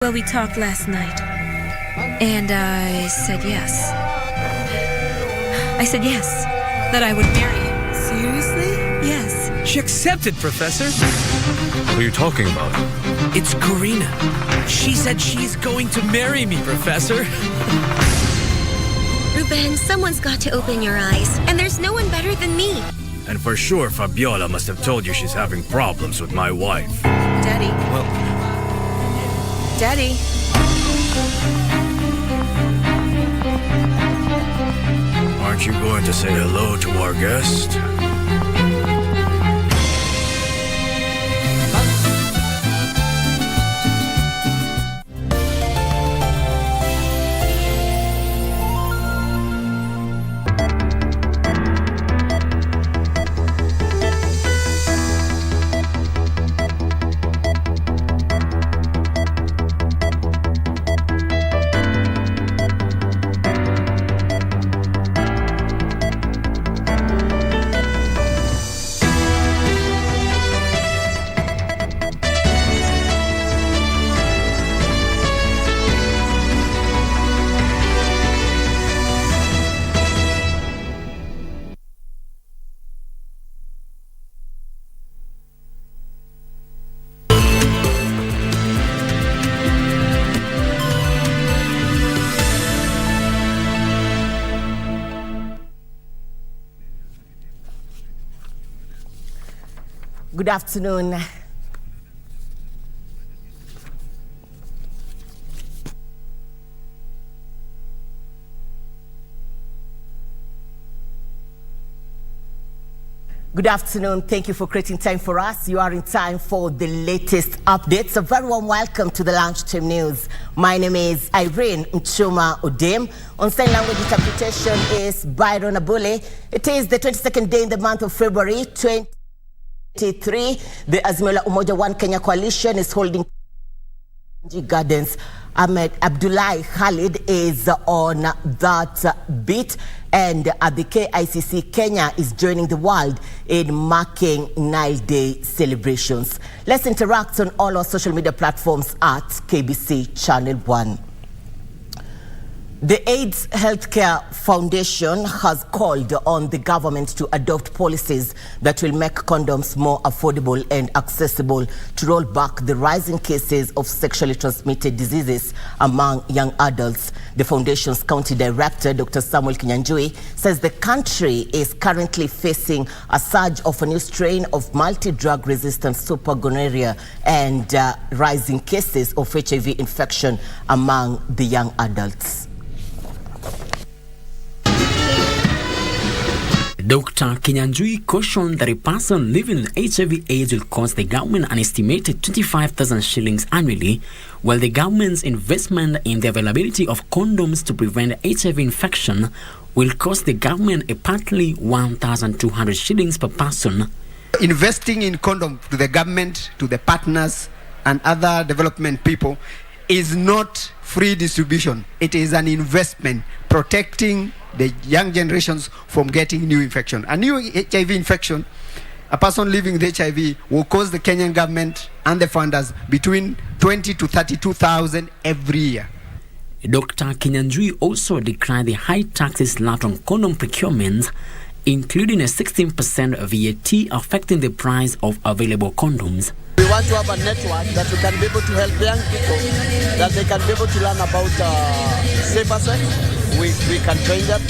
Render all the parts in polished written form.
Well, we talked last night. And I said yes. I said yes, that I would marry you. Seriously? Yes. She accepted, Professor. What are you talking about? It's Karina. She said she's going to marry me, Professor. Ruben, someone's got to open your eyes, and there's no one better than me. And for sure, Fabiola must have told you she's having problems with my wife. Daddy. Well, Daddy. aren't you going to say hello to our guest? Good afternoon. Good afternoon. Thank you for creating time for us. You are in time for the latest updates. A very warm welcome to the Lunchtime News. My name is Irene Muchuma. On sign language interpretation is Byron Abule. It is the 22nd day in the month of February 2023. The Azimio Umoja One Kenya Coalition is holding Gardens. Ahmed Abdullahi Khalid is on that beat, and the KICC Kenya is joining the world in marking Nile Day celebrations. Let's interact on all our social media platforms at KBC Channel 1. The AIDS Healthcare Foundation has called on the government to adopt policies that will make condoms more affordable and accessible to roll back the rising cases of sexually transmitted diseases among young adults. The foundation's county director, Dr. Samuel Kinyanjui, says the country is currently facing a surge of a new strain of multi-drug resistant supergonorrhea and rising cases of HIV infection among the young adults. Dr. Kinyanjui cautioned that a person living with HIV/AIDS will cost the government an estimated 25,000 shillings annually, while the government's investment in the availability of condoms to prevent HIV infection will cost the government a partly 1,200 shillings per person. Investing in condoms to the government, to the partners and other development people is not free distribution. It is an investment protecting the young generations from getting new infection. A new HIV infection, a person living with HIV will cost the Kenyan government and the funders between 20 to 32,000 every year. Dr. Kinyanjui also declared the high taxes slapped on condom procurement, including a 16% VAT affecting the price of available condoms. We want to have a network that we can be able to help young people, that they can be able to learn about safer sex. We can train them.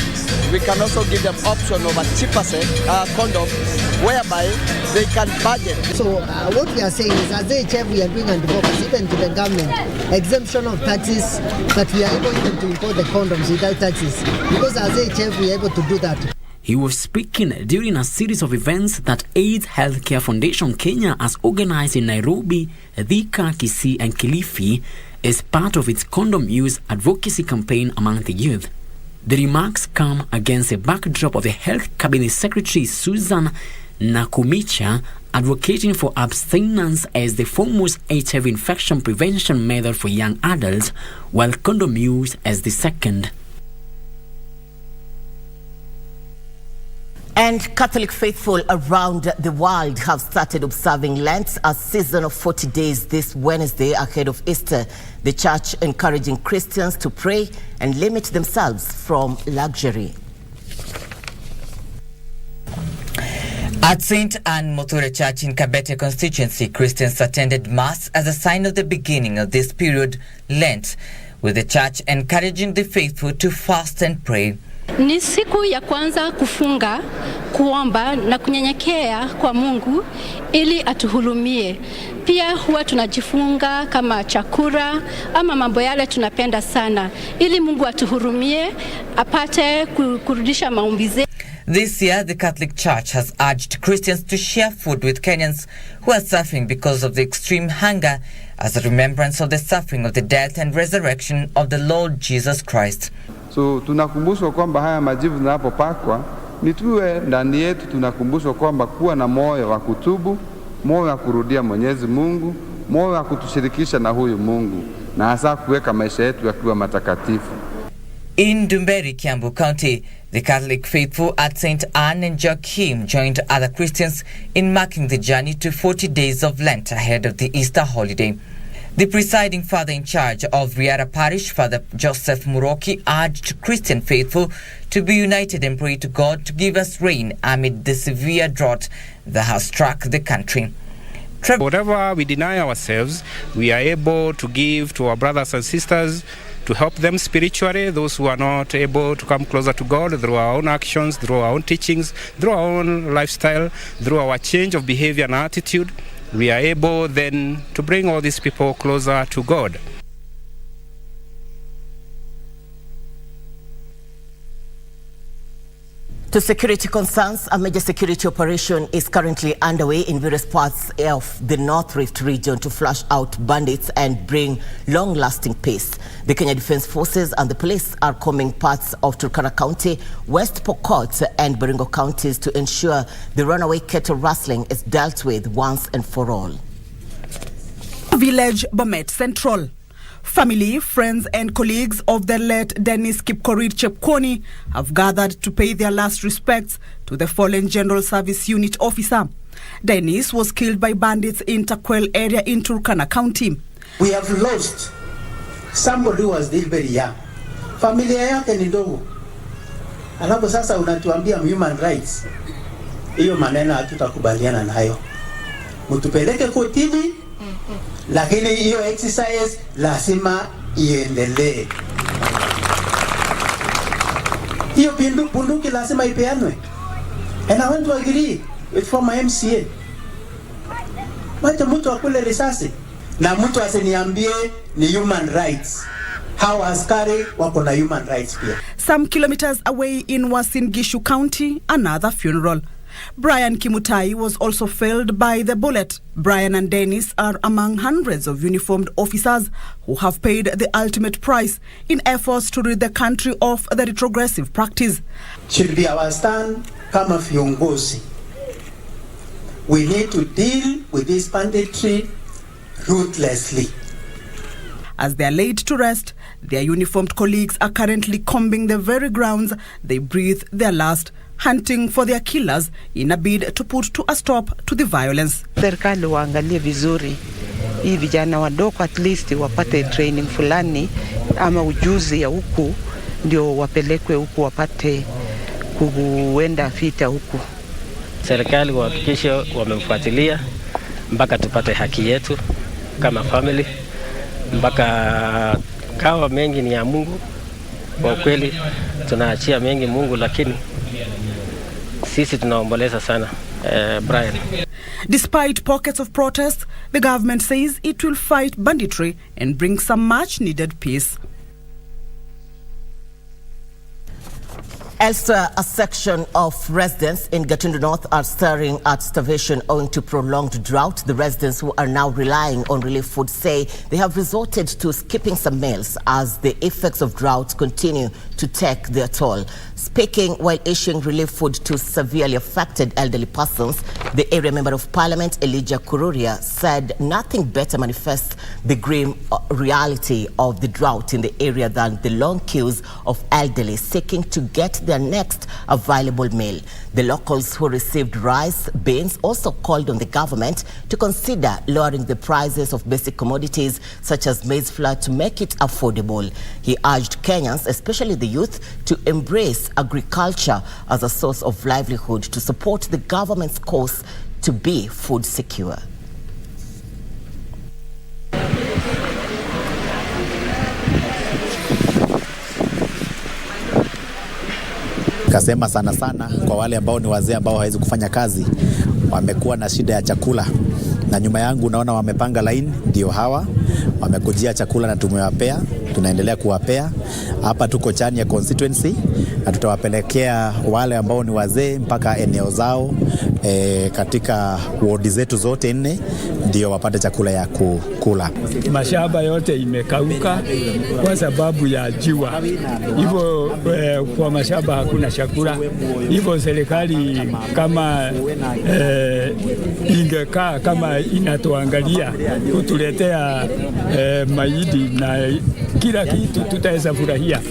We can also give them option of a cheaper condom, whereby they can budget. So what we are saying is, as HF, we are doing advocacy even to the government, exemption of taxes, that we are able even to import the condoms without taxes. Because as HF, we are able to do that. He was speaking during a series of events that AIDS Healthcare Foundation Kenya has organized in Nairobi, Thika, Kisii and Kilifi as part of its condom use advocacy campaign among the youth. The remarks come against a backdrop of the Health Cabinet Secretary Susan Nakumicha advocating for abstinence as the foremost HIV infection prevention method for young adults, while condom use as the second. And Catholic faithful around the world have started observing Lent, a season of 40 days this Wednesday ahead of Easter. The church encouraging Christians to pray and limit themselves from luxury. At St. Anne Mothure Church in Kabete constituency, Christians attended Mass as a sign of the beginning of this period, Lent, with the church encouraging the faithful to fast and pray. Ni siku ya kwanza kufunga, kuomba na kunyenyekea kwa Mungu ili atuhurumie. Pia huwa tunajifunga kama chakula ama mambo yale tunapenda sana ili Mungu atuhurumie apate kurudisha maombi zetu. This year, the Catholic Church has urged Christians to share food with Kenyans who are suffering because of the extreme hunger as a remembrance of the suffering of the death and resurrection of the Lord Jesus Christ. So tunakumbushwa kwamba haya majivu zinapopakwa ni tuwe ndani yetu, tunakumbushwa kwamba kuwa na moyo wa kutubu, moyo wa kurudia Mwenyezi Mungu, moyo wa kutushirikisha na huyu Mungu na hasa kuweka maisha yetu yakiwa matakatifu. In Dumberi, Kiambu County, the Catholic faithful at St. Anne and Joachim joined other Christians in marking the journey to 40 days of Lent ahead of the Easter holiday. The presiding father in charge of Riara Parish, Father Joseph Muroki, urged Christian faithful to be united and pray to God to give us rain amid the severe drought that has struck the country. Whatever we deny ourselves, we are able to give to our brothers and sisters to help them spiritually, those who are not able to come closer to God through our own actions, through our own teachings, through our own lifestyle, through our change of behavior and attitude. We are able then to bring all these people closer to God. To security concerns, a major security operation is currently underway in various parts of the North Rift region to flush out bandits and bring long-lasting peace. The Kenya Defence Forces and the police are combing parts of Turkana County, West Pokot and Baringo counties to ensure the runaway cattle rustling is dealt with once and for all. Village Bomet Central. Family, friends and colleagues of the late Dennis Kipkorir Chepkwony have gathered to pay their last respects to the fallen General Service Unit officer. Dennis was killed by bandits in Takwel area in Turkana County. We have lost somebody who was still very young. Familia yake ni ndogo. Alafu sasa unatuambia human rights. Hiyo maneno hatutakubaliana nayo. Mtupeleke kotini. Lakini hiyo exercise lazima iendelee. Hiyo bunduki lazima ipeanwe. And I want to agree with former MCA. Wacha mtu akule risasi na mtu asiniambie ni human rights. How askari wako na human rights pia. Some kilometers away in Uasin Gishu County, another funeral. Brian Kimutai was also felled by the bullet. Brian and Dennis are among hundreds of uniformed officers who have paid the ultimate price in efforts to rid the country of the retrogressive practice. Should be our stand kama viongozi. We need to deal with this banditry ruthlessly. As they are laid to rest, their uniformed colleagues are currently combing the very grounds they breathe their last, hunting for their killers in a bid to put to a stop to the violence. Serikali waangalie vizuri hii vijana wadogo, at least wapate training fulani ama ujuzi ya huku ndio wapelekwe huku wapate kuenda vita huku. Serikali wahakikishe wamemfuatilia mpaka tupate haki yetu kama family, mpaka kawa mengi ni ya Mungu. Kwa kweli tunaachia mengi Mungu, lakini sisi tunaomboleza sana Brian. Despite pockets of protest, the government says it will fight banditry and bring some much needed peace. Elsewhere, a section of residents in Gatundu North are staring at starvation owing to prolonged drought. The residents who are now relying on relief food say they have resorted to skipping some meals as the effects of drought continue to take their toll. Speaking while issuing relief food to severely affected elderly persons, the area member of parliament, Elijah Kururia, said nothing better manifests the grim reality of the drought in the area than the long queues of elderly seeking to get their next available meal. The locals who received rice, beans also called on the government to consider lowering the prices of basic commodities such as maize flour to make it affordable. He urged Kenyans, especially the youth, to embrace agriculture as a source of livelihood to support the government's course to be food secure. Kasema sana kwa wale ambao ni wazee ambao hawezi kufanya kazi, wamekuwa na shida ya chakula. Na nyuma yangu unaona wamepanga line, ndio hawa wamekujia chakula na tumewapea, tunaendelea kuwapea. Hapa tuko chani ya constituency na tutawapelekea wale ambao ni wazee mpaka eneo zao katika ward zetu zote 4 ndio wapate chakula ya kukula. Mashamba yote imekauka kwa sababu ya jua. Hivyo kwa mashamba hakuna chakula. Hivyo serikali kama ingekaa kama inatuangalia kutuletea mahindi na kila kitu tutaweza furahia.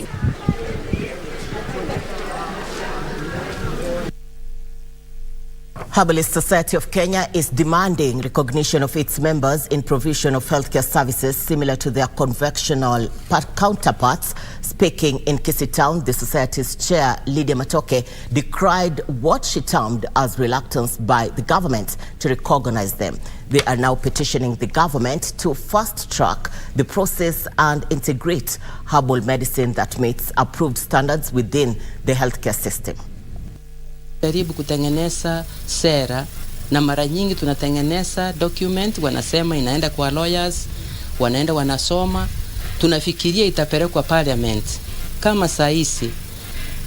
Herbalist Society of Kenya is demanding recognition of its members in provision of healthcare services similar to their conventional counterparts. Speaking in Kisii Town, the society's chair, Lydia Matoke, decried what she termed as reluctance by the government to recognize them. They are now petitioning the government to fast-track the process and integrate herbal medicine that meets approved standards within the healthcare system. Jaribu kutengeneza sera na mara nyingi tunatengeneza document, wanasema inaenda kwa lawyers, wanaenda wanasoma, tunafikiria itapelekwa parliament. Kama saisi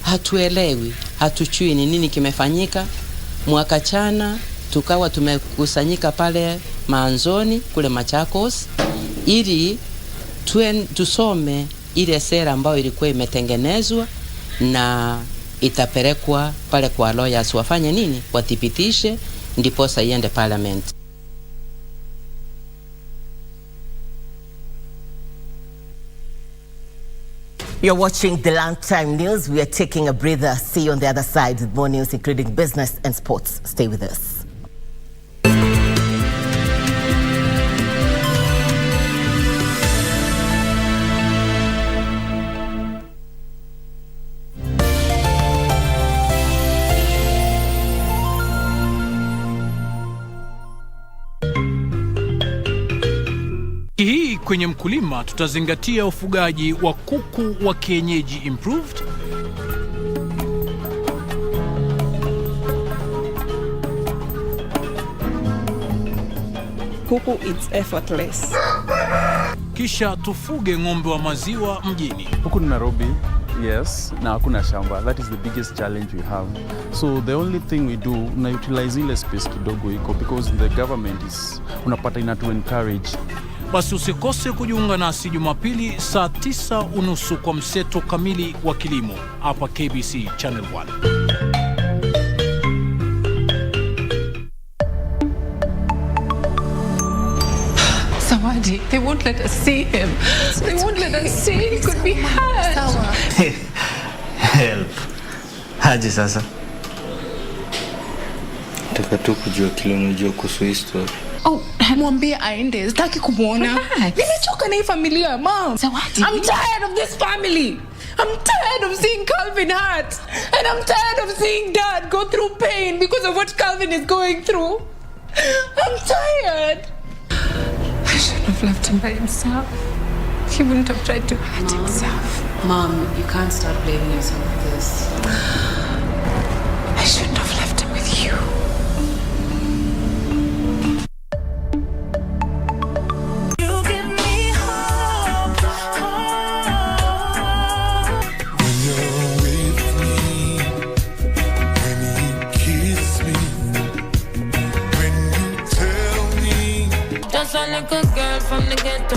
hatuelewi, hatuchui ni nini kimefanyika. Mwaka jana tukawa tumekusanyika pale Maanzoni kule Machakos ili tusome ile sera ambayo ilikuwa imetengenezwa na itapelekwa pale kwa lawyers wafanye nini, wathibitishe, ndipo iende parliament. You're watching the Lunchtime News. We are taking a breather. See you on the other side with more news including business and sports. Stay with us. Hii kwenye mkulima tutazingatia ufugaji wa kuku wa kienyeji improved. Kuku it's effortless. Kisha tufuge ng'ombe wa maziwa mjini. Huku ni Nairobi, yes, na hakuna shamba. That is the biggest challenge we have. So the only thing we do, na utilize ile space kidogo iko because the government is unapata inatu encourage. Basi usikose kujiunga nasi Jumapili saa 9:30 kwa mseto kamili wa kilimo hapa KBC Channel 1. Sawadi, they won't let us see him. They won't let us see. He could be hurt. Help. Haji sasa. Nataka tu kujua kile unajua kuhusu history. Oh, mwambie aende. Sitaki kumuona. Nimechoka na hii familia, Mom. Sawadi. I'm tired of this family. I'm tired of seeing Calvin hurt. And I'm tired of seeing Dad go through pain because of what Calvin is going through. I'm tired. I shouldn't have left him by himself. He wouldn't have tried to hurt himself. Mom, you can't start blaming yourself for this. I shouldn't have left him with you. Like a girl from the ghetto,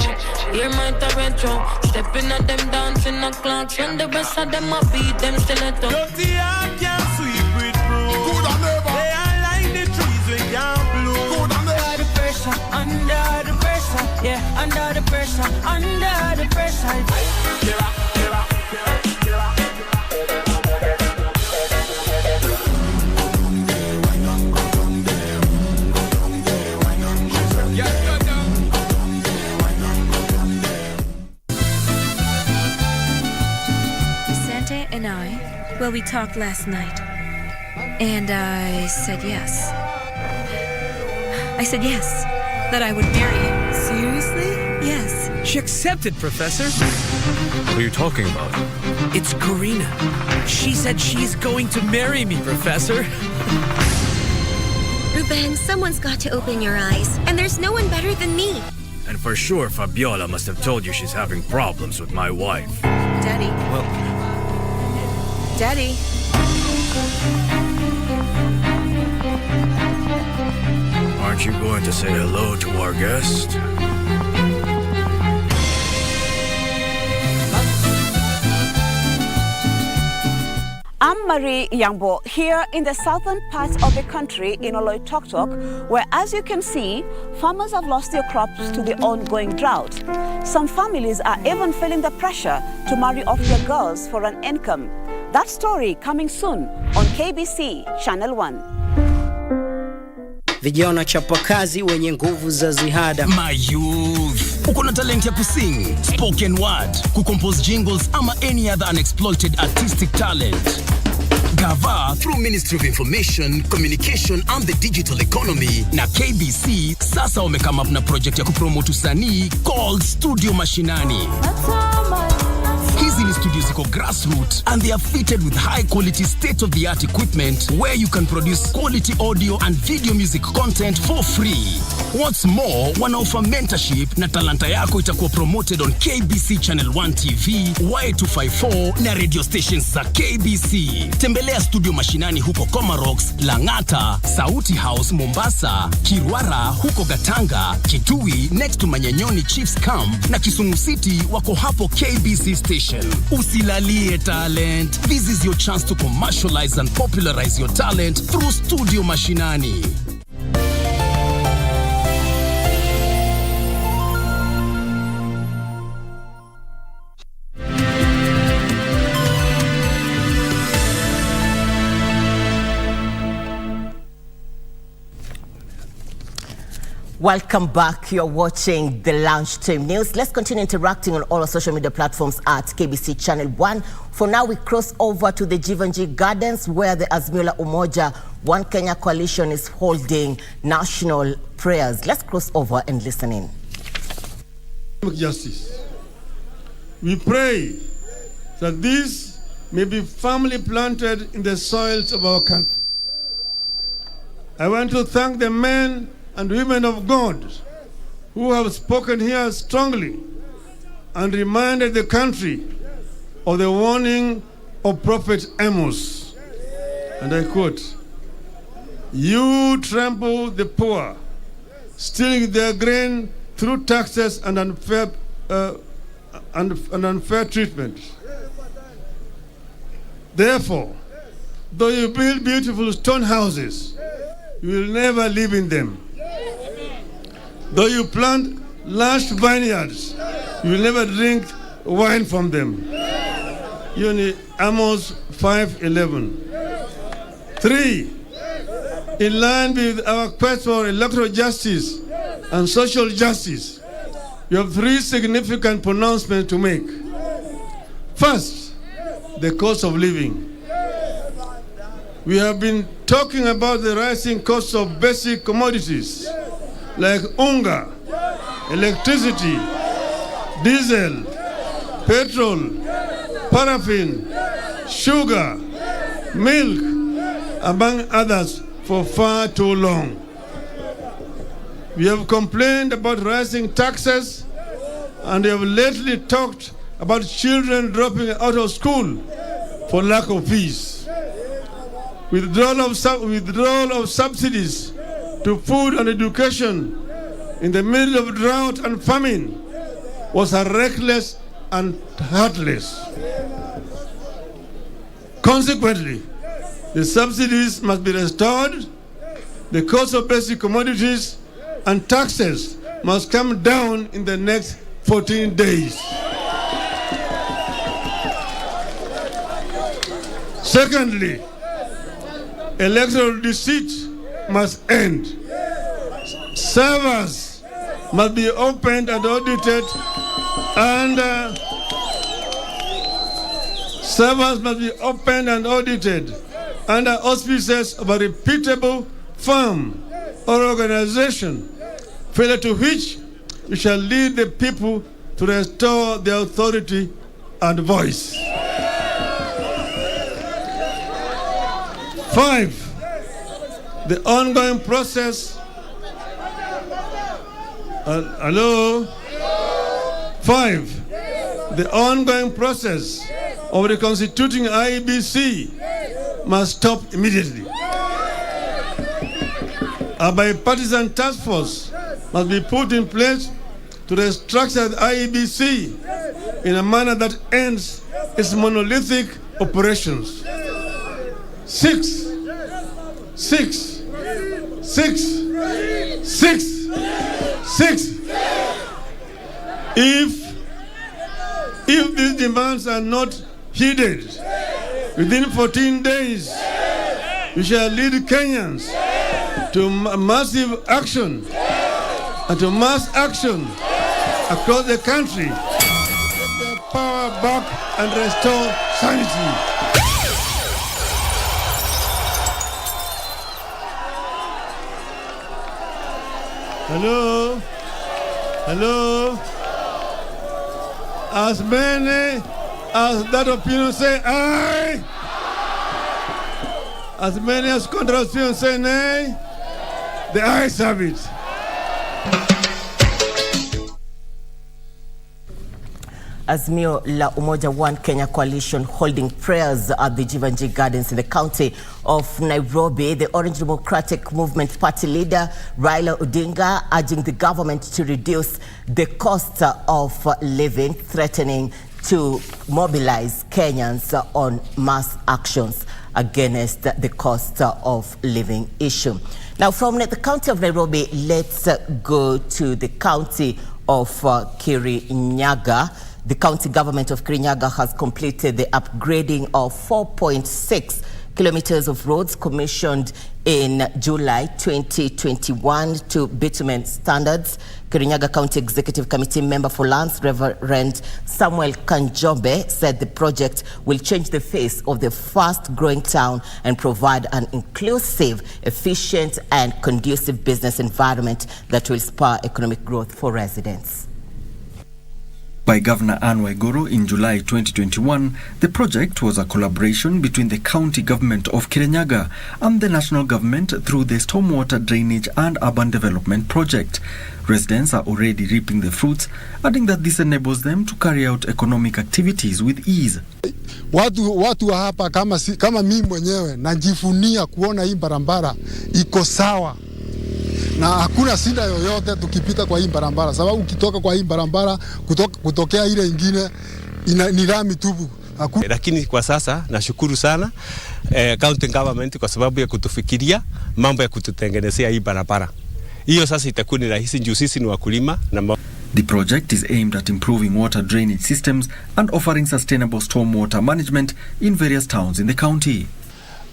hear my retro. Stepping at them dancing the clocks. When the rest of them a beat them stiletto. Dirty heart can't sweep with proof. Good and never. They are like the trees we can't bloom. Good and never. Under the pressure, under the pressure. Yeah, under the pressure, under the pressure. Well, we talked last night. And I said yes. I said yes, that I would marry you. Seriously? Yes. She accepted, Professor. What are you talking about? It's Karina. She said she's going to marry me, Professor. Ruben, someone's got to open your eyes, and there's no one better than me. And for sure, Fabiola must have told you she's having problems with my wife. Daddy. Well... Daddy. Aren't you going to say hello to our guest? I'm Marie Yambo, here in the southern parts of the country in Oloitoktok, where, as you can see, farmers have lost their crops to the ongoing drought. Some families are even feeling the pressure to marry off their girls for an income. That story coming soon on KBC Channel 1. Vijana chapakazi wenye nguvu za ziada. My youth, uko na talent ya kusing, spoken word, kucompose jingles ama any other unexploited artistic talent. Gava through Ministry of Information, Communication and the Digital Economy na KBC sasa wamekama up na project ya kupromote usanii called Studio Mashinani. Hizi ni studios ziko grassroots and they are fitted with high quality state-of-the-art equipment where you can produce quality audio and video music content for free. What's more, wanaoffer mentorship na talanta yako itakuwa promoted on KBC Channel 1 TV, Y254 na radio stations za KBC. Tembelea Studio Mashinani huko Comarox, Langata, Sauti House Mombasa, Kirwara huko Gatanga, Kitui next to Manyanyoni Chiefs Camp na Kisumu City wako hapo KBC station. Usilalie talent. This is your chance to commercialize and popularize your talent through Studio Mashinani. Welcome back. You're watching the Lunchtime News. Let's continue interacting on all our social media platforms at KBC Channel 1. For now, we cross over to the Jivanji Gardens where the Azimio Umoja One Kenya Coalition is holding national prayers. Let's cross over and listen in. Justice. We pray that this may be firmly planted in the soils of our country. I want to thank the men and women of God who have spoken here strongly and reminded the country of the warning of Prophet Amos. And I quote, "You trample the poor, stealing their grain through taxes and unfair treatment. Therefore, though you build beautiful stone houses, you will never live in them. Though you plant lush vineyards, you will never drink wine from them." Amos 5:11. 3. In line with our quest for electoral justice and social justice, we have 3 significant pronouncements to make. First, the cost of living. We have been talking about the rising costs of basic commodities like unga, electricity, diesel, petrol, paraffin, sugar, milk, among others, for far too long. We have complained about rising taxes, and we have lately talked about children dropping out of school for lack of fees. Withdrawal of subsidies to food and education in the middle of drought and famine was a reckless and heartless. Consequently, the subsidies must be restored, the cost of basic commodities and taxes must come down in the next 14 days. Secondly, electoral deceit must end. Servers must be opened and audited, and Servers must be opened and audited under auspices of a reputable firm or organization, failure to which we shall lead the people to restore their authority and voice. 5, the ongoing process. Hello? 5, the ongoing process of reconstituting IEBC must stop immediately. A bipartisan task force must be put in place to restructure the IEBC in a manner that ends its monolithic operations. 6. If these demands are not heeded, within 14 days, we shall lead Kenyans to massive action and to mass action across the country. Get their power back and restore sanity. Hello? Hello? As many as that opinion say aye. As many as contrary opinion say nay. The ayes have it. Azimio la Umoja One Kenya Coalition holding prayers at the Jivanjee Gardens in the county of Nairobi. The Orange Democratic Movement Party leader Raila Odinga urging the government to reduce the cost of living, threatening to mobilize Kenyans on mass actions against the cost of living issue. Now, from the county of Nairobi, let's go to the county of Kirinyaga. The county government of Kirinyaga has completed the upgrading of 4.6 kilometers of roads commissioned in July 2021 to bitumen standards. Kirinyaga County Executive Committee member for Lands, Reverend Samuel Kanjombe, said the project will change the face of the fast-growing town and provide an inclusive, efficient, and conducive business environment that will spur economic growth for residents. By Governor Anne Waiguru in July 2021, the project was a collaboration between the county government of Kirinyaga and the national government through the Stormwater Drainage and Urban Development Project. Residents are already reaping the fruits, adding that this enables them to carry out economic activities with ease. Watu wa hapa kama mimi mwenyewe najivunia kuona hii barabara iko sawa. Na hakuna shida yoyote tukipita kwa hii barabara, sababu ukitoka kwa hii barabara kutokea ile ingine ni lami tupu. Lakini kwa sasa nashukuru sana county government kwa sababu ya kutufikiria mambo ya kututengenezea hii barabara. Hiyo sasa itakuwa ni rahisi juu sisi ni wakulima na The project is aimed at improving water drainage systems and offering sustainable stormwater management in various towns in the county.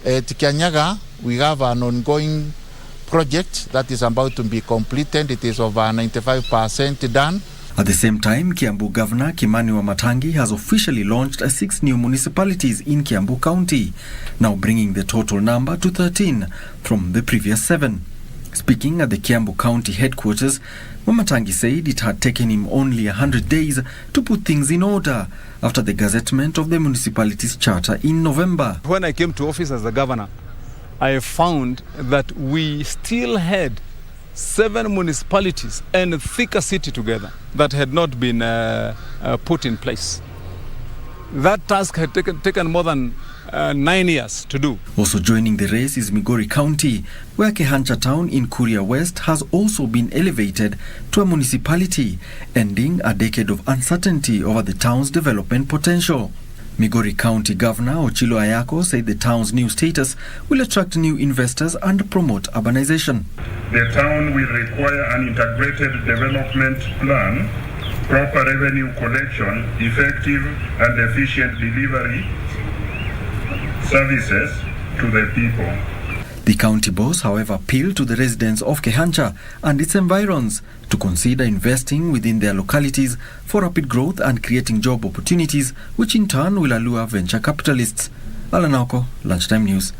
Kirinyaga, we have an ongoing project that is about to be completed. It is over 95% done. At the same time, Kiambu Governor Kimani Wamatangi has officially launched 6 new municipalities in Kiambu County, now bringing the total number to 13 from the previous 7. Speaking at the Kiambu County headquarters, Wamatangi said it had taken him only 100 days to put things in order after the gazettement of the municipality's charter in November. When I came to office as the governor, I found that we still had 7 municipalities and Thika city together that had not been put in place. That task had taken more than 9 years to do. Also joining the race is Migori County, where Kehancha town in Kuria West has also been elevated to a municipality, ending a decade of uncertainty over the town's development potential. Migori County Governor Ochilo Ayako said the town's new status will attract new investors and promote urbanization. The town will require an integrated development plan, proper revenue collection, effective and efficient delivery services to the people. The county boss, however, appealed to the residents of Kehancha and its environs to consider investing within their localities for rapid growth and creating job opportunities, which in turn will allure venture capitalists. Alan Auko, Lunchtime News.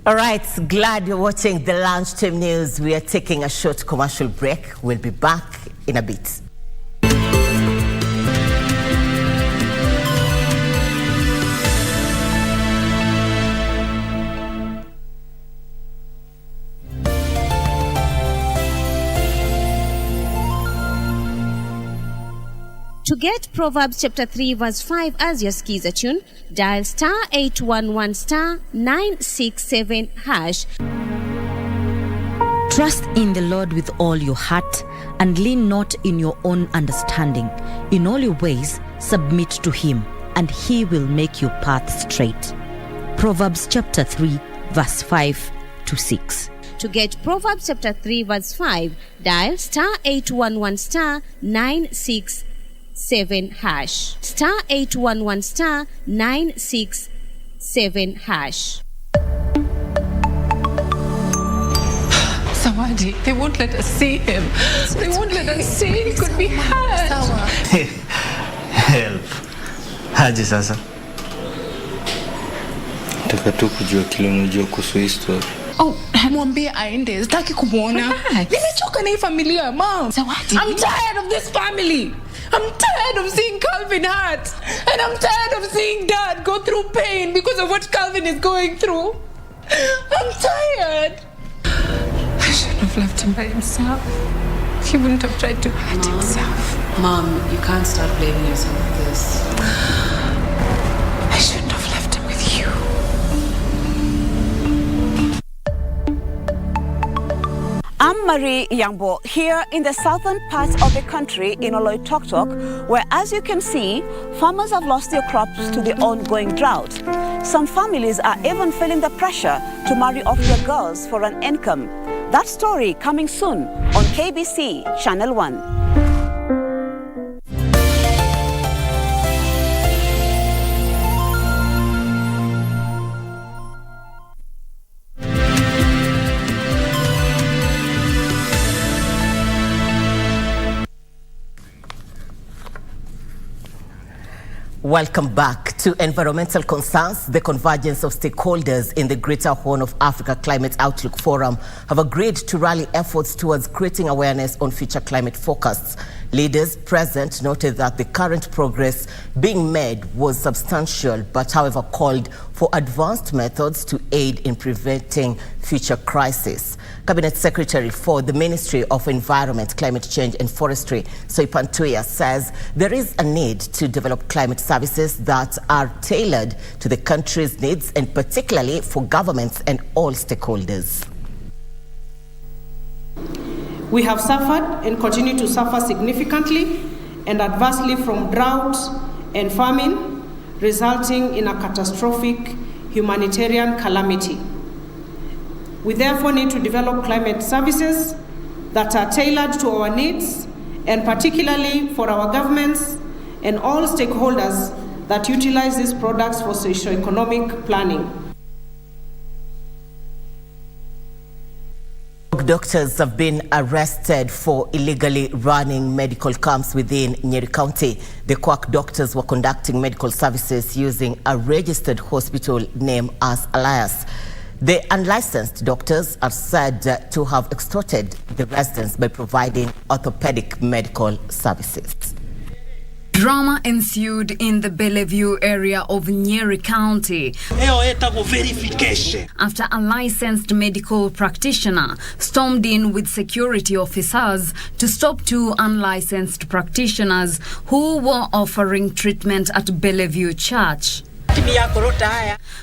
All right, glad you're watching the Lunchtime News. We are taking a short commercial break. We'll be back in a bit. To get Proverbs chapter 3 verse 5 as your skiza tune, dial *811 *967 hash. Trust in the Lord with all your heart and lean not in your own understanding. In all your ways submit to him, and he will make your path straight. Proverbs chapter 3 verse 5 to 6. To get Proverbs chapter 3 verse 5, dial *811 *967 hash. *811 *967 hash. Sawadi, they won't let us see him. They won't let us see. He could be hurt. Help. Haji sasa. Nataka tu kujua kile unajua kuhusu hii story. Oh, mwambie aende. Sitaki kumuona. Nimechoka na hii familia, Mom. Sawadi. I'm tired of this family. I'm tired of seeing Calvin hurt. And I'm tired of seeing Dad go through pain because of what Calvin is going through. I'm tired. I shouldn't have left him by himself. He wouldn't have tried to hurt himself. Mom, you can't start blaming yourself for this. I shouldn't have left him with you. I'm Marie Yangbo here in the southern parts of the country in Oloitoktok, where, as you can see, farmers have lost their crops to the ongoing drought. Some families are even feeling the pressure to marry off their girls for an income. That story coming soon on KBC Channel 1. Welcome back to Environmental Concerns. The convergence of stakeholders in the Greater Horn of Africa Climate Outlook Forum have agreed to rally efforts towards creating awareness on future climate forecasts. Leaders present noted that the current progress being made was substantial, but however called for advanced methods to aid in preventing future crises. Cabinet Secretary for the Ministry of Environment, Climate Change and Forestry, Soipan Tuya, says there is a need to develop climate services that are tailored to the country's needs, and particularly for governments and all stakeholders. We have suffered and continue to suffer significantly and adversely from drought and famine, resulting in a catastrophic humanitarian calamity. We therefore need to develop climate services that are tailored to our needs, and particularly for our governments and all stakeholders that utilize these products for socio-economic planning. Doctors have been arrested for illegally running medical camps within Nyeri County. The quack doctors were conducting medical services using a registered hospital name as alias. The unlicensed doctors are said to have extorted the residents by providing orthopedic medical services. Drama ensued in the Bellevue area of Nyeri County after a licensed medical practitioner stormed in with security officers to stop two unlicensed practitioners who were offering treatment at Bellevue Church.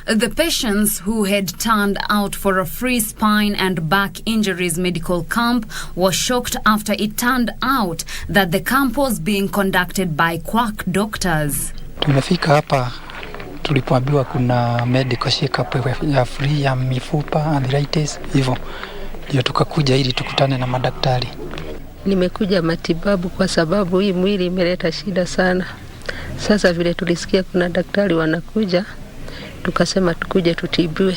The patients who had turned out for a free spine and back injuries medical camp were shocked after it turned out that the camp was being conducted by quack doctors. Tumefika hapa tulipoambiwa kuna medical check-up ya free ya mifupa, arthritis, hivyo ndio tukakuja ili tukutane na madaktari. Nimekuja matibabu kwa sababu hii mwili imeleta shida sana. Sasa vile tulisikia kuna daktari wanakuja, tukasema tukuje tutibiwe.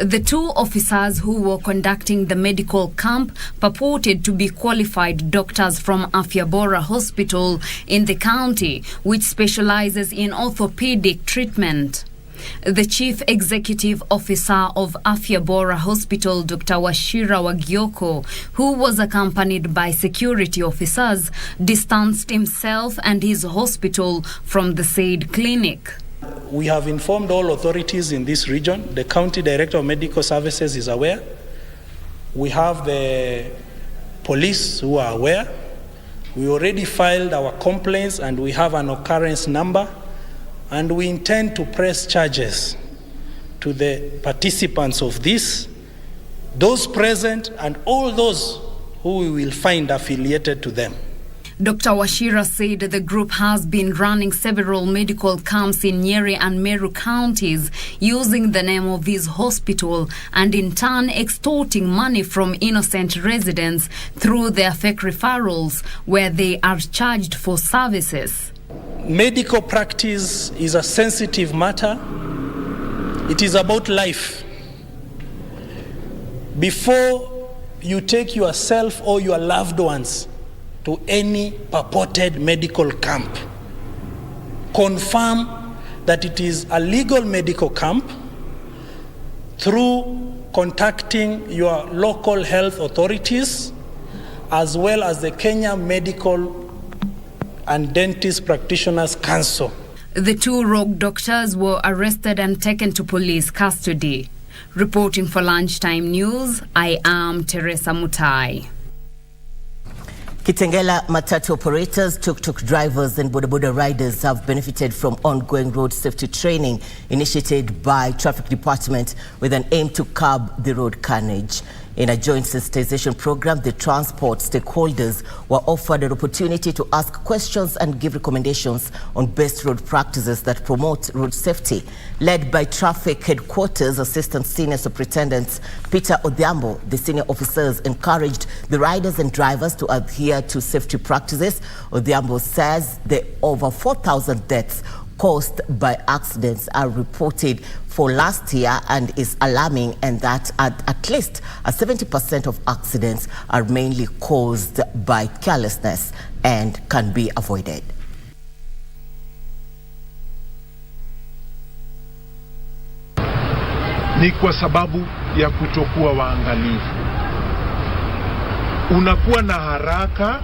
The two officers who were conducting the medical camp purported to be qualified doctors from Afya Bora Hospital in the county, which specializes in orthopedic treatment. The Chief Executive Officer of Afya Bora Hospital, Dr. Wachira Wagioko, who was accompanied by security officers, distanced himself and his hospital from the said clinic. We have informed all authorities in this region. The County Director of Medical Services is aware. We have the police who are aware. We already filed our complaints and we have an occurrence number, and we intend to press charges to the participants of this, those present and all those who we will find affiliated to them. Dr. Wachira said the group has been running several medical camps in Nyeri and Meru counties using the name of his hospital and in turn extorting money from innocent residents through their fake referrals where they are charged for services. Medical practice is a sensitive matter. It is about life. Before you take yourself or your loved ones to any purported medical camp, confirm that it is a legal medical camp through contacting your local health authorities as well as the Kenya Medical and Dentist Practitioners Council. The two rogue doctors were arrested and taken to police custody. Reporting for Lunchtime News, I am Teresa Mutai. Kitengela matatu operators, tuk-tuk drivers and boda-boda riders have benefited from ongoing road safety training initiated by Traffic Department with an aim to curb the road carnage. In a joint sensitization program, the transport stakeholders were offered an opportunity to ask questions and give recommendations on best road practices that promote road safety. Led by Traffic Headquarters Assistant Senior Superintendent Peter Odhiambo, the senior officers encouraged the riders and drivers to adhere to safety practices. Odhiambo says the over 4,000 deaths caused by accidents are reported for last year and is alarming, and that at least 70% of accidents are mainly caused by carelessness and can be avoided. Ni kwa sababu ya kutokuwa waangalifu. Unakuwa na haraka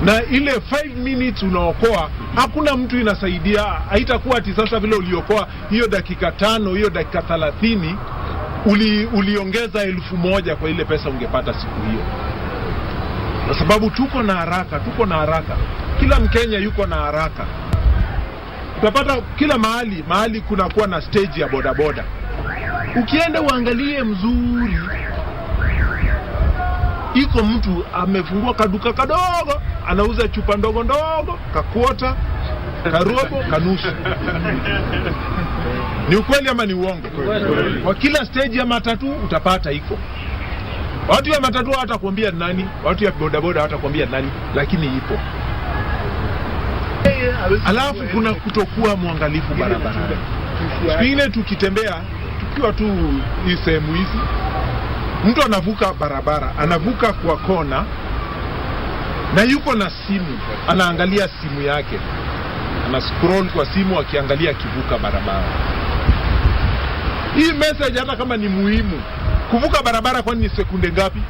na ile 5 minutes unaokoa, hakuna mtu inasaidia. Haitakuwa ati sasa vile uliokoa hiyo dakika 5, hiyo dakika 30, uliongeza 1,000 kwa ile pesa ungepata siku hiyo. Kwa sababu tuko na haraka. Kila Mkenya yuko na haraka. Utapata kila mahali kunakuwa na stage ya bodaboda. Ukienda uangalie mzuri, iko mtu amefungua kaduka kadogo, anauza chupa ndogo, kakwota, karobo, kanusu. Ni ukweli ama ni uongo? Kwa kila stage ya matatu utapata iko. Watu ya matatu hawatakwambia nani, watu ya bodaboda hawatakwambia nani, lakini ipo. Alafu kuna kutokuwa mwangalifu barabarani. Pengine tukitembea, tukiwa tu hii sehemu hizi, mtu anavuka barabara, anavuka kwa kona na yuko na simu, anaangalia simu yake, ana scroll kwa simu akiangalia kivuka barabara. Hii message hata kama ni muhimu, kuvuka barabara kwani ni sekunde ngapi?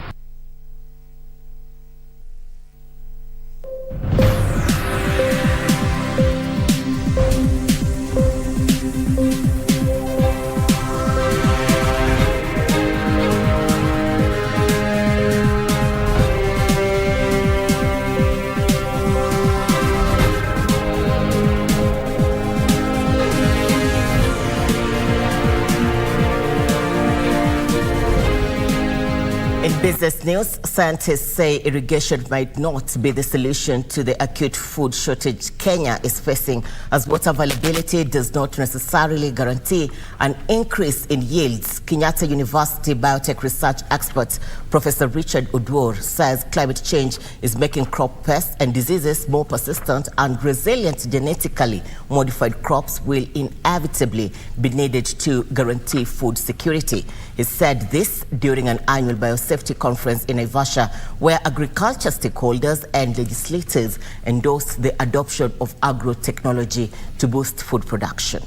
Business news, scientists say irrigation might not be the solution to the acute food shortage Kenya is facing, as water availability does not necessarily guarantee an increase in yields. Kenyatta University biotech research expert Professor Richard Odwor says climate change is making crop pests and diseases more persistent, and resilient genetically modified crops will inevitably be needed to guarantee food security. He said this during an annual biosafety conference in Naivasha, where agriculture stakeholders and legislators endorsed the adoption of agro-technology to boost food production.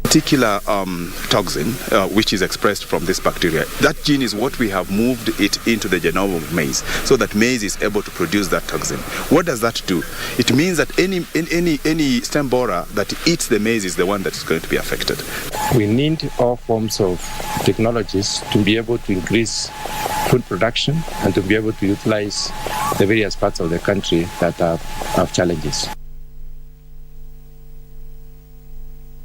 Particular toxin which is expressed from this bacteria, that gene is what we have moved it into the genome of maize, so that maize is able to produce that toxin. What does that do? It means that any stem borer that eats the maize is the one that is going to be affected. We need all forms of technologies to be able to increase food production and to be able to utilize the various parts of the country that have challenges.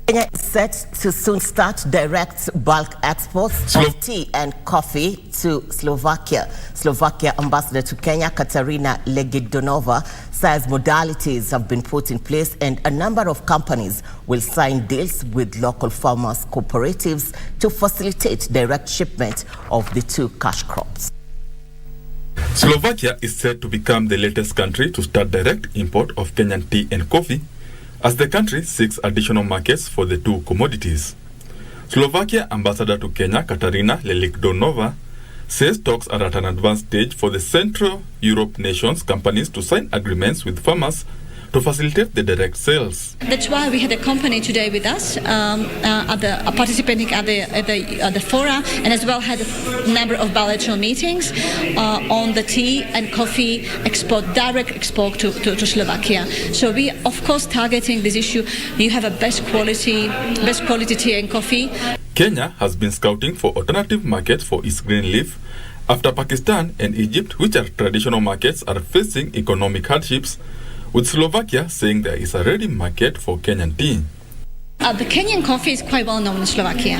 Kenya is set to soon start direct bulk exports of tea and coffee to Slovakia. Slovakia Ambassador to Kenya, Katarina Legidonova, says modalities have been put in place and a number of companies will sign deals with local farmers' cooperatives to facilitate direct shipment of the two cash crops. Slovakia is set to become the latest country to start direct import of Kenyan tea and coffee, as the country seeks additional markets for the two commodities. Slovakia Ambassador to Kenya, Katarina Lelikdonova, says talks are at an advanced stage for the Central Europe nations' companies to sign agreements with farmers to facilitate the direct sales. That's why we had a company today with us, participating at the fora, and as well had a number of bilateral meetings on the tea and coffee export, direct export to Slovakia. So we, of course, targeting this issue. You have a best quality tea and coffee. Kenya has been scouting for alternative markets for its green leaf after Pakistan and Egypt, which are traditional markets, are facing economic hardships, with Slovakia saying there is a ready market for Kenyan tea. The Kenyan coffee is quite well known in Slovakia.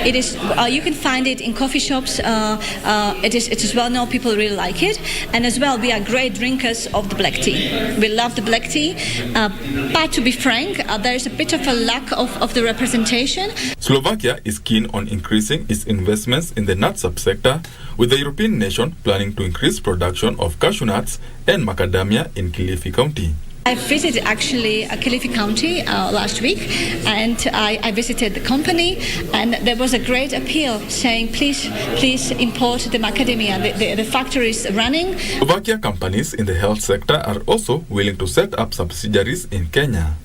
It is. You can find it in coffee shops. It is well known. People really like it, and as well, we are great drinkers of the black tea. We love the black tea, but to be frank, there is a bit of a lack of the representation. Slovakia is keen on increasing its investments in the nut subsector, with the European nation planning to increase production of cashew nuts and macadamia in Kilifi County. I visited actually Kilifi County last week, and I visited the company, and there was a great appeal saying, please import the macadamia. The factory is running. Slovakia companies in the health sector are also willing to set up subsidiaries in Kenya.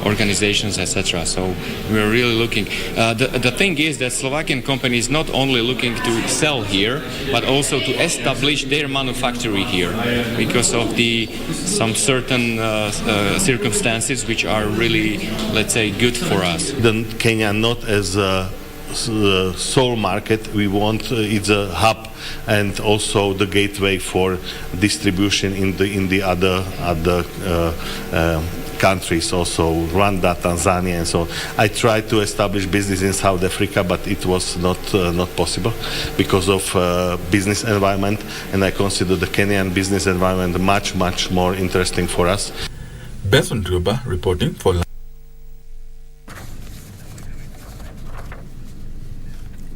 Organizations, etc. So we're really looking. The thing is that Slovakian companies not only looking to sell here, but also to establish their manufactory here because of some certain circumstances which are really, let's say, good for us. Then Kenya not as a sole market. We want it's a hub and also the gateway for distribution in the other countries, also Rwanda, Tanzania, and so on. I tried to establish business in South Africa, but it was not possible because of business environment, and I consider the Kenyan business environment much more interesting for us. Benson Druba reporting for.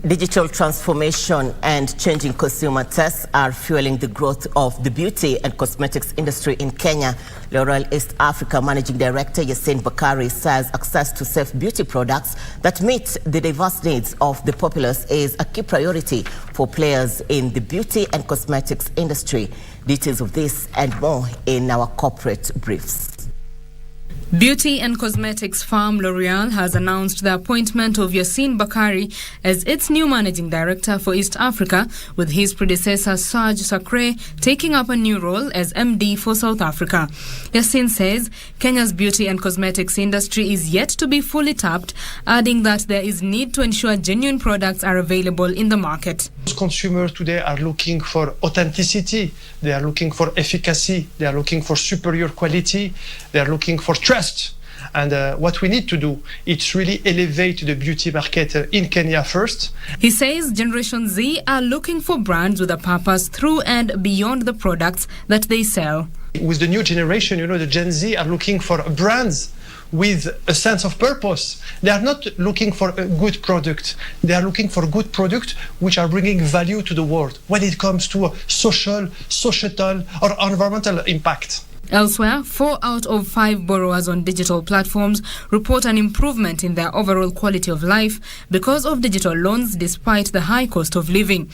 Digital transformation and changing consumer tastes are fueling the growth of the beauty and cosmetics industry in Kenya. L'Oreal East Africa Managing Director Yasin Bakari says access to safe beauty products that meet the diverse needs of the populace is a key priority for players in the beauty and cosmetics industry. Details of this and more in our corporate briefs. Beauty and cosmetics firm L'Oreal has announced the appointment of Yasin Bakari as its new managing director for East Africa, with his predecessor Serge Sacre taking up a new role as MD for South Africa. Yasin says Kenya's beauty and cosmetics industry is yet to be fully tapped, adding that there is need to ensure genuine products are available in the market. Consumers today are looking for authenticity, they are looking for efficacy, they are looking for superior quality, they are looking for trust. And what we need to do is really elevate the beauty market in Kenya first. He says Generation Z are looking for brands with a purpose through and beyond the products that they sell. With the new generation, the Gen Z are looking for brands with a sense of purpose. They are not looking for a good product. They are looking for good products which are bringing value to the world when it comes to social, societal, or environmental impact. Elsewhere, 4 out of 5 borrowers on digital platforms report an improvement in their overall quality of life because of digital loans despite the high cost of living.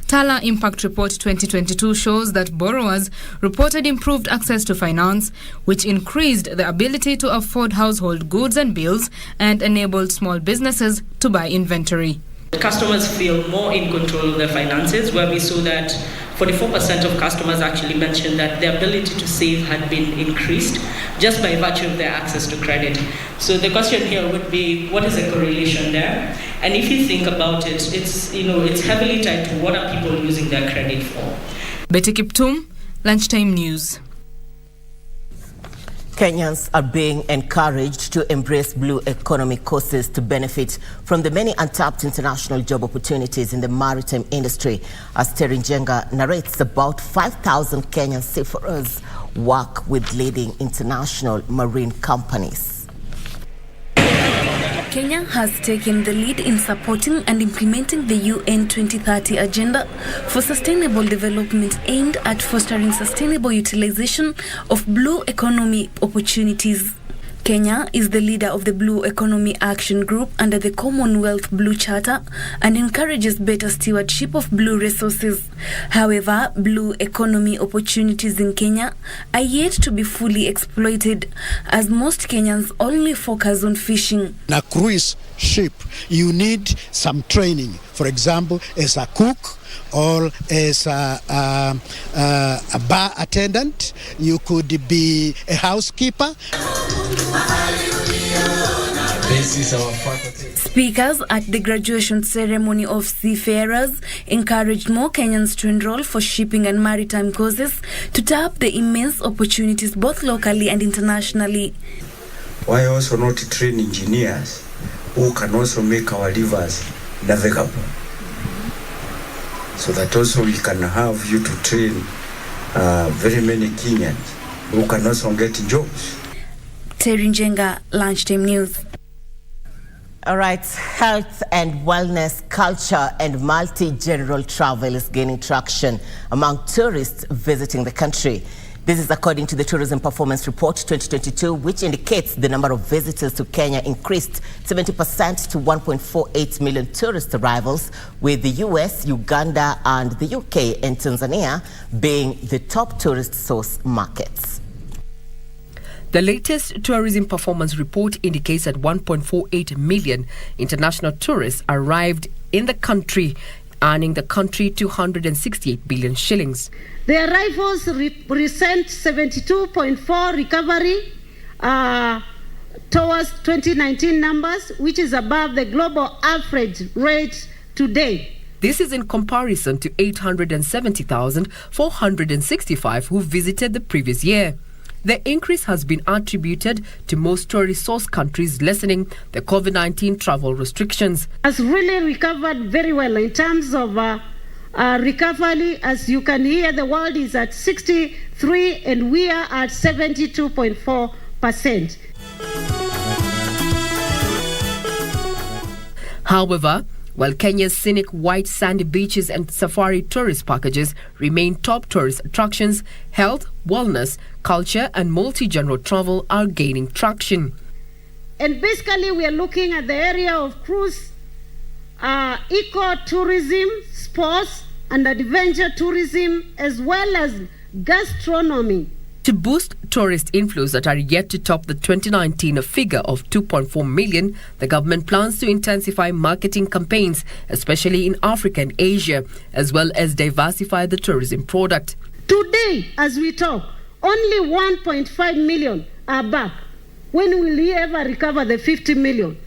Tala Impact Report 2022 shows that borrowers reported improved access to finance, which increased the ability to afford household goods and bills and enabled small businesses to buy inventory. Customers feel more in control of their finances, where we saw that 44% of customers actually mentioned that their ability to save had been increased just by virtue of their access to credit. So the question here would be, what is the correlation there? And if you think about it, it's heavily tied to what are people using their credit for. Betty Kiptum, Lunchtime News. Kenyans are being encouraged to embrace blue economy courses to benefit from the many untapped international job opportunities in the maritime industry. As Terry Njenga narrates, about 5,000 Kenyan seafarers work with leading international marine companies. Kenya has taken the lead in supporting and implementing the UN 2030 agenda for sustainable development aimed at fostering sustainable utilization of blue economy opportunities. Kenya is the leader of the Blue Economy Action Group under the Commonwealth Blue Charter and encourages better stewardship of blue resources. However, blue economy opportunities in Kenya are yet to be fully exploited, as most Kenyans only focus on fishing. A cruise ship, you need some training. For example, as a cook or as a bar attendant, you could be a housekeeper. This is our faculty. Speakers at the graduation ceremony of seafarers encouraged more Kenyans to enroll for shipping and maritime courses to tap the immense opportunities both locally and internationally. Why also not train engineers who can also make our rivers navigable? So that also we can have you to train very many Kenyans who can also get jobs. Terry Njenga, Lunchtime News. All right, health and wellness, culture and multi-general travel is gaining traction among tourists visiting the country. This is according to the Tourism Performance Report 2022, which indicates the number of visitors to Kenya increased 70% to 1.48 million tourist arrivals, with the US, Uganda and the UK and Tanzania being the top tourist source markets. The latest Tourism Performance Report indicates that 1.48 million international tourists arrived in the country, earning the country 268 billion shillings. The arrivals represent 72.4% recovery towards 2019 numbers, which is above the global average rate today. This is in comparison to 870,465 who visited the previous year. The increase has been attributed to most tourist source countries lessening the COVID-19 travel restrictions. Has really recovered very well in terms of recovery. As you can hear, the world is at 63% and we are at 72.4%. However, while Kenya's scenic white sandy beaches and safari tourist packages remain top tourist attractions, health, wellness, culture and multi-genre travel are gaining traction. And basically we are looking at the area of cruise, eco-tourism, sports and adventure tourism, as well as gastronomy. To boost tourist inflows that are yet to top the 2019 figure of 2.4 million, the government plans to intensify marketing campaigns, especially in Africa and Asia, as well as diversify the tourism product. Today, as we talk, only 1.5 million are back. When will we ever recover the 50 million?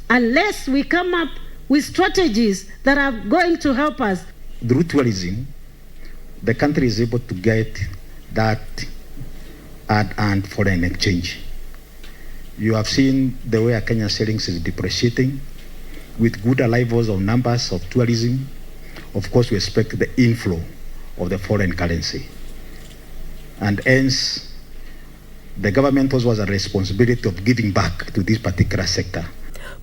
Unless we come up with strategies that are going to help us. Through tourism, the country is able to get that and foreign exchange. You have seen the way Kenya shillings is depreciating with good arrivals of numbers of tourism. Of course, we expect the inflow of the foreign currency. And hence, the government also has a responsibility of giving back to this particular sector.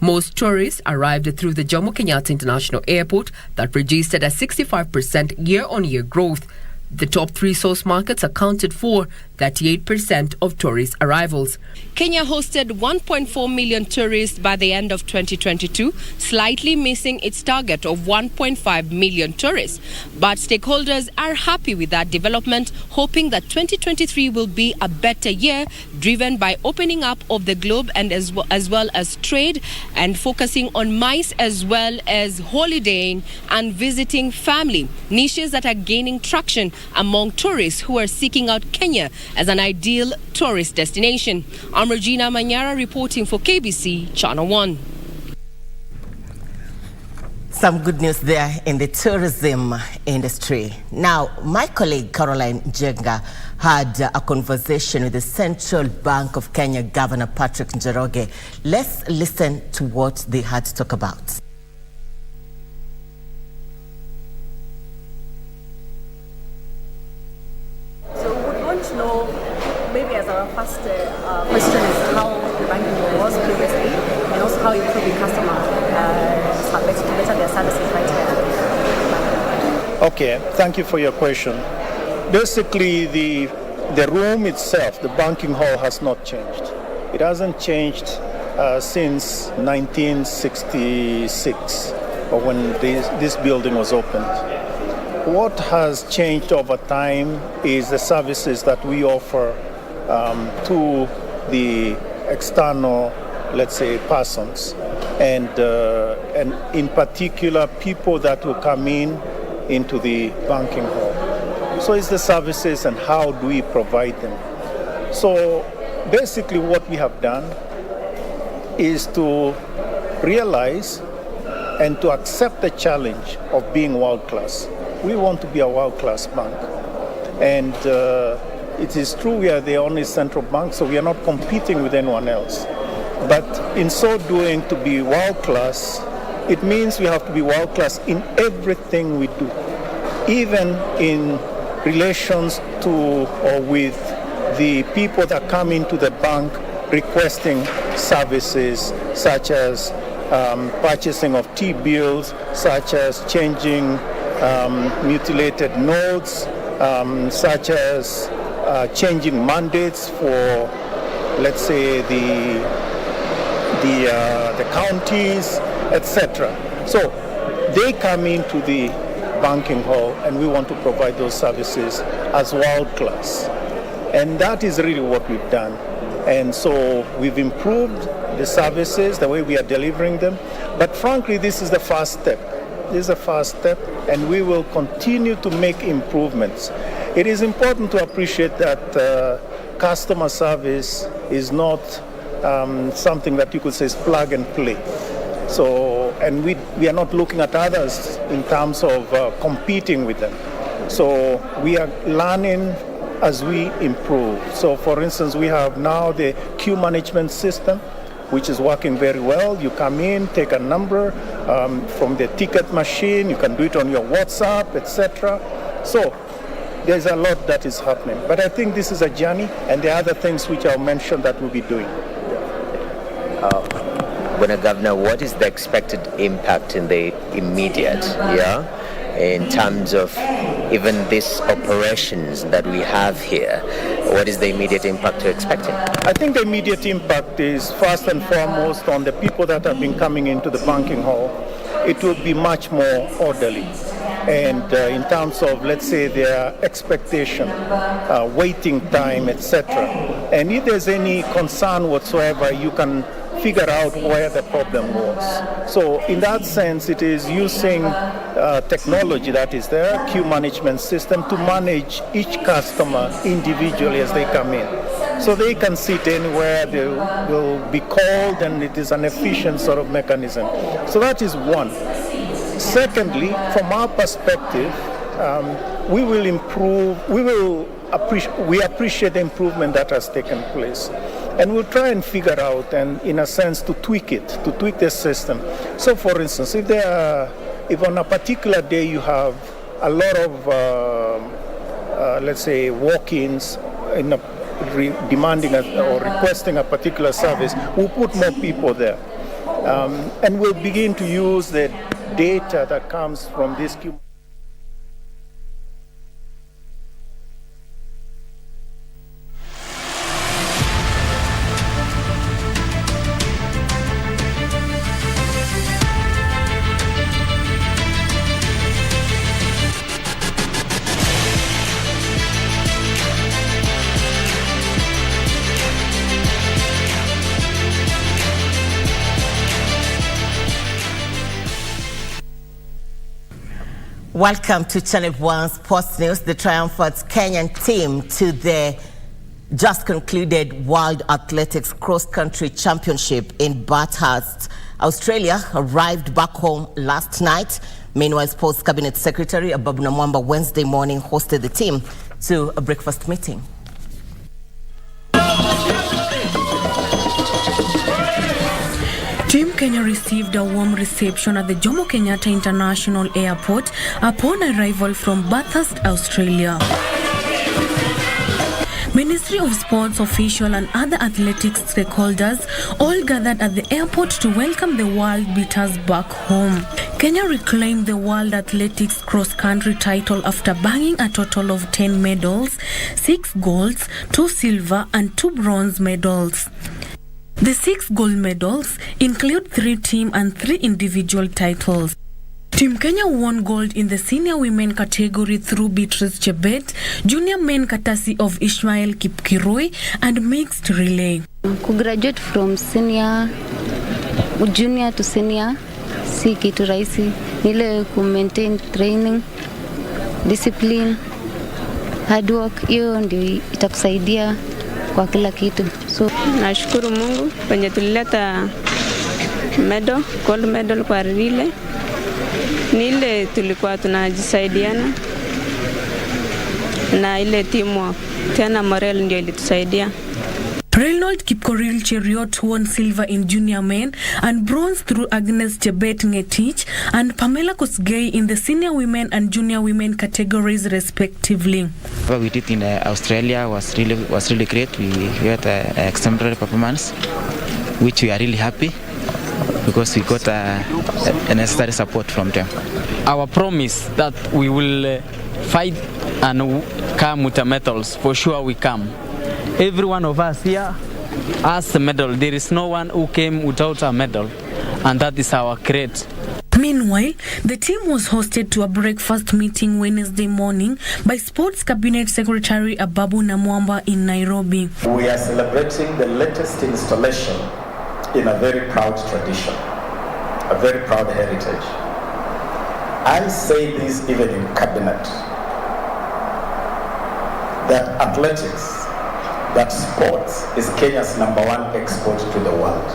Most tourists arrived through the Jomo Kenyatta International Airport that registered a 65% year-on-year growth. The top three source markets accounted for 38% of tourist arrivals. Kenya hosted 1.4 million tourists by the end of 2022, slightly missing its target of 1.5 million tourists. But stakeholders are happy with that development, hoping that 2023 will be a better year, driven by opening up of the globe and as well as trade, and focusing on MICE as well as holidaying and visiting family, niches that are gaining traction among tourists who are seeking out Kenya as an ideal tourist destination. I'm Regina Manyara reporting for KBC Channel 1. Some good news there in the tourism industry. Now, my colleague Caroline Jenga had a conversation with the Central Bank of Kenya Governor Patrick Njoroge. Let's listen to what they had to talk about. Maybe as our first question is how the banking was previously, and also how improving customers have better their services right here. Okay, thank you for your question. Basically, the room itself, the banking hall, has not changed. It hasn't changed since 1966, or when this building was opened. What has changed over time is the services that we offer to the external, let's say, persons, and in particular people that will come into the banking hall. So it's the services and how do we provide them. So basically what we have done is to realize and to accept the challenge of being world-class. We want to be a world-class bank. And it is true we are the only central bank, so we are not competing with anyone else. But in so doing, to be world-class, it means we have to be world-class in everything we do, even in relations to or with the people that come into the bank requesting services such as purchasing of T-bills, such as changing mutilated notes, such as changing mandates for, let's say, the counties, etc. So they come into the banking hall, and we want to provide those services as world class, and that is really what we've done. And so we've improved the services, the way we are delivering them. But frankly, this is the first step. This is the first step, and we will continue to make improvements. It is important to appreciate that customer service is not something that you could say is plug and play. So, and we are not looking at others in terms of competing with them. So we are learning as we improve. So for instance, we have now the queue management system, which is working very well. You come in, take a number from the ticket machine, you can do it on your WhatsApp, etc. So there's a lot that is happening. But I think this is a journey, and there are other things which I'll mention that we'll be doing. Governor, what is the expected impact in the immediate, in terms of even these operations that we have here? What is the immediate impact you're expecting? I think the immediate impact is first and foremost on the people that have been coming into the banking hall. It will be much more orderly. And in terms of, let's say, their expectation, waiting time, etc. And if there's any concern whatsoever, you can figure out where the problem was. So in that sense, it is using technology that is there, queue management system, to manage each customer individually as they come in. So they can sit anywhere, they will be called, and it is an efficient sort of mechanism. So that is one. Secondly, from our perspective, we will improve, we appreciate the improvement that has taken place. And we'll try and figure out, and in a sense, to tweak the system. So, for instance, if on a particular day you have a lot of, let's say, walk-ins demanding or requesting a particular service, we'll put more people there. And we'll begin to use the data that comes from this. Welcome to Channel 1 Sports News. The triumphant Kenyan team to the just concluded World Athletics Cross Country Championship in Bathurst, Australia, arrived back home last night. Meanwhile, Sports Cabinet Secretary Ababu Namwamba Wednesday morning hosted the team to a breakfast meeting. Team Kenya received a warm reception at the Jomo Kenyatta International Airport upon arrival from Bathurst, Australia. Ministry of Sports officials and other athletics stakeholders all gathered at the airport to welcome the world beaters back home. Kenya reclaimed the World Athletics cross-country title after bagging a total of 10 medals, 6 golds, 2 silver and 2 bronze medals. The 6 gold medals include 3 team and 3 individual titles. Team Kenya won gold in the senior women category through Beatrice Chebet, junior men courtesy of Ishmael Kipkirui, and mixed relay. To graduate from junior to senior, si kitu rahisi, ile ku maintain training, discipline, hard work, hiyo ndio itakusaidia kwa kila kitu. So nashukuru Mungu kwenye tulileta medal, gold medal kwa relay. Ni ile tulikuwa tunajisaidiana na ile teamwork. Tena morale ndio ilitusaidia. Reynold Kipkoril Cheriot won silver in junior men and bronze through Agnes Chebet Ngetich and Pamela Kosgei in the senior women and junior women categories respectively. What we did in Australia was really great. We had an exemplary performance, which we are really happy because we got a necessary support from them. Our promise that we will fight and come with the medals, for sure we come. Every one of us here has a medal. There is no one who came without a medal, and that is our credit. Meanwhile, the team was hosted to a breakfast meeting Wednesday morning by Sports Cabinet Secretary Ababu Namwamba in Nairobi. We are celebrating the latest installation in a very proud tradition, a very proud heritage. I say this even in cabinet, that athletics, that sports is Kenya's #1 export to the world.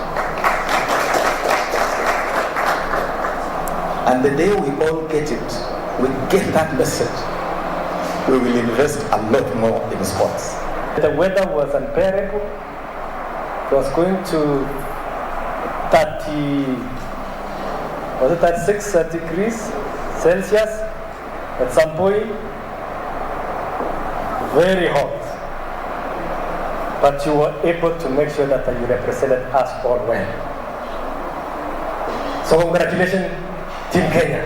And the day we all get it, we get that message, we will invest a lot more in sports. The weather was unbearable. It was going to 36 degrees Celsius at some point. Very hot. But you were able to make sure that you represented us all well. So congratulations, Team Kenya.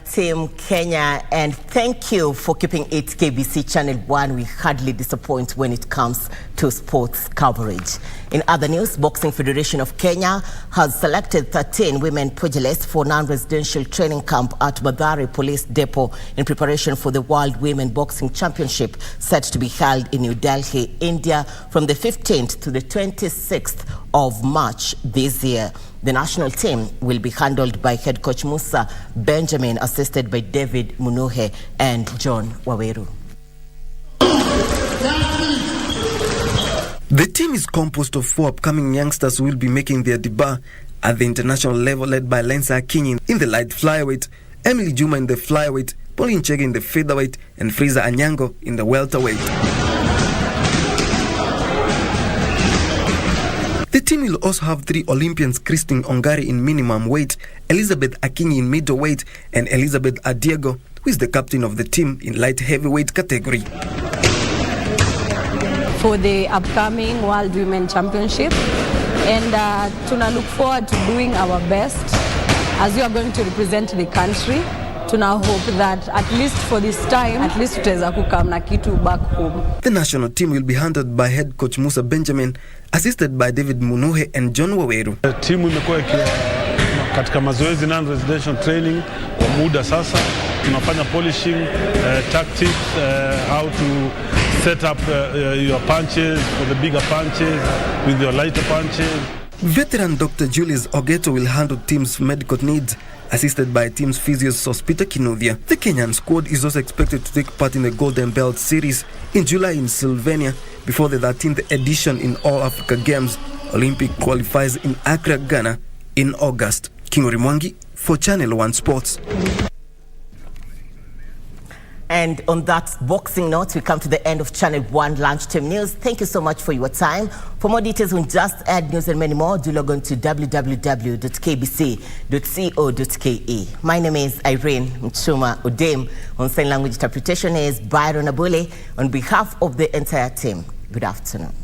Team Kenya, and thank you for keeping it KBC Channel 1. We hardly disappoint when it comes to sports coverage. In other news, Boxing Federation of Kenya has selected 13 women pugilists for non-residential training camp at Mathare Police Depot in preparation for the World Women Boxing Championship set to be held in New Delhi, India from the 15th to the 26th of March this year. The national team will be handled by head coach Musa Benjamin, assisted by David Munuhe and John Waweru. The team is composed of 4 upcoming youngsters who will be making their debut at the international level, led by Lensa Akinyi in the light flyweight Emily Juma in the flyweight, Pauline Chege in the featherweight, and Frieza Anyango in the welterweight. The team will also have 3 Olympians: Christine Ongari in minimum weight, Elizabeth Akinyi in middleweight, and Elizabeth Adiego, who is the captain of the team in light heavyweight category. For the upcoming World Women Championship, and tuna look forward to doing our best as we are going to represent the country. Tuna hope that at least for this time, at least tutaweza kukam na kitu back home. The national team will be handled by head coach Musa Benjamin, assisted by David Munuhe and John Waweru. Timu imekuwa katika mazoezi non-residential training kwa muda sasa. Tunafanya polishing, tactics, how to set up your punches for the bigger punches with your lighter punches. Veteran Dr. Julius Ogeto will handle team's medical needs, assisted by team's physio Sospita Kinuthia. The Kenyan squad is also expected to take part in the Golden Belt Series in July in Slovenia before the 13th edition in All Africa Games. Olympic qualifies in Accra, Ghana in August. Kingori Mwangi for Channel 1 Sports. And on that boxing note, we come to the end of Channel 1 Lunchtime News. Thank you so much for your time. For more details on Just Add News and many more, do log on to www.kbc.co.ke. My name is Irene Muchuma Udem. On sign language interpretation is Byron Abule. On behalf of the entire team, good afternoon.